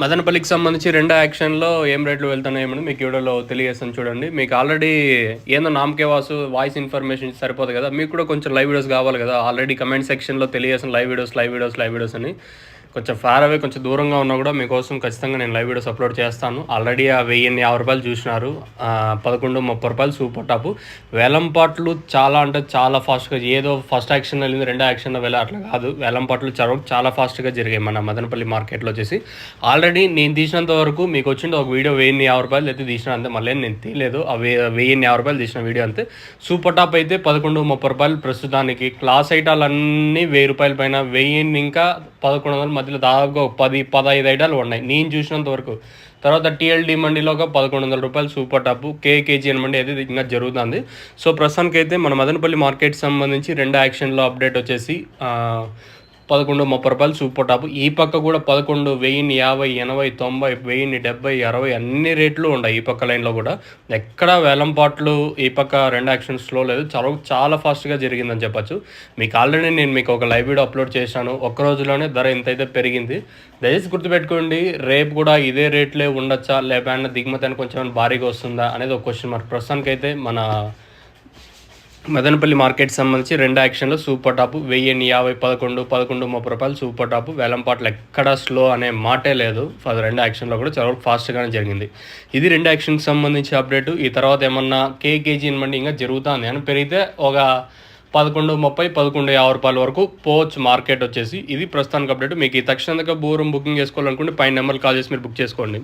మదనపల్లికి సంబంధించి రెండో యాక్షన్లో ఏం రేట్లు వెళ్తున్నాయేమని మీకు వీడియోలో తెలియజేస్తాను చూడండి. మీకు ఆల్రెడీ ఏందో నామకే వాసు వాయిస్ ఇన్ఫర్మేషన్ సరిపోదు కదా, మీకు కూడా కొంచెం లైవ్ వీడియోస్ కావాలి కదా. ఆల్రెడీ కమెంట్ సెక్షన్లో తెలియజేసిన లైవ్ వీడియోస్ అని కొంచెం ఫార్ అవే కొంచెం దూరంగా ఉన్నా కూడా మీకోసం ఖచ్చితంగా నేను లైవ్ వీడియోస్ అప్లోడ్ చేస్తాను. ఆల్రెడీ ఆ 1050 రూపాయలు చూసినారు, 1130 రూపాయలు సూపర్ టాపు. వేలంపాట్లు చాలా అంటే చాలా ఫాస్ట్గా, ఏదో ఫస్ట్ యాక్షన్ వెళ్ళింది రెండో యాక్షన్లో వెళ్ళి అట్లా కాదు. వేలంపాట్లు చాలా ఫాస్ట్గా జరిగాయి మన మదనపల్లి మార్కెట్లో వచ్చేసి. ఆల్రెడీ నేను తీసినంత వరకు మీకు వచ్చింది ఒక వీడియో 1050 రూపాయలు అయితే తీసిన అంతే, మళ్ళీ నేను తీయలేదు. ఆ 1050 రూపాయలు తీసిన వీడియో అంతే. సూపర్ టాప్ అయితే 1130 రూపాయలు ప్రస్తుతానికి. క్లాస్ ఐటాలన్నీ 1000 రూపాయల పైన, 1000 ఇంకా 1100 మధ్యలో దాదాపుగా 10-15 ఐటాలు ఉన్నాయి నేను చూసినంత వరకు. తర్వాత టీఎల్డి మండీలో ఒక 1100 రూపాయలు సూపర్ టాప్. కేజీఎన్ మండీ అయితే ఇంకా జరుగుతుంది. సో ప్రస్తుతానికి అయితే మన మదనపల్లి మార్కెట్ సంబంధించి రెండో యాక్షన్లో అప్డేట్ వచ్చేసి 1130 రూపాయలు సూపర్ టాప్. ఈ పక్క కూడా 11, 1050, 80, 90, 1070, 60 అన్ని రేట్లు ఉన్నాయి ఈ పక్క లైన్లో కూడా. ఎక్కడ వేలంపాట్లు ఈ పక్క రెండు యాక్షన్స్లో లేదు, చాలా ఫాస్ట్గా జరిగిందని చెప్పచ్చు. మీకు ఆల్రెడీ నేను మీకు ఒక లైవ్ వీడియో అప్లోడ్ చేశాను. ఒక్క రోజులోనే ధర ఎంతైతే పెరిగింది. దయచేసి గుర్తుపెట్టుకోండి, రేపు కూడా ఇదే రేట్లే ఉండొచ్చా, లేకపోతే దిగుమతి అని కొంచెం భారీగా వస్తుందా అనేది ఒక క్వశ్చన్ మార్క్. ప్రస్తుతానికైతే మన మదనపల్లి మార్కెట్ సంబంధించి రెండు యాక్షన్లో సూపర్ టాప్ 1050, 1130 రూపాయలు సూపర్ టాప్. వేలంపాట్లు ఎక్కడ స్లో అనే మాటే లేదు. రెండు యాక్షన్లో కూడా చాలా ఫాస్ట్గానే జరిగింది. ఇది రెండు యాక్షన్కి సంబంధించి అప్డేటు. ఈ తర్వాత ఏమన్నా కేజీ మండి ఇంకా జరుగుతుంది అని పెరిగితే ఒక 1130, 1150 రూపాయల వరకు పోవచ్చు మార్కెట్ వచ్చేసి. ఇది ప్రస్తుతానికి అప్డేట్. మీకు ఈ తక్షణంగా బూరం బుకింగ్ చేసుకోవాలనుకుంటే పైన నెంబర్కి కాల్ చేసి మీరు బుక్ చేసుకోండి.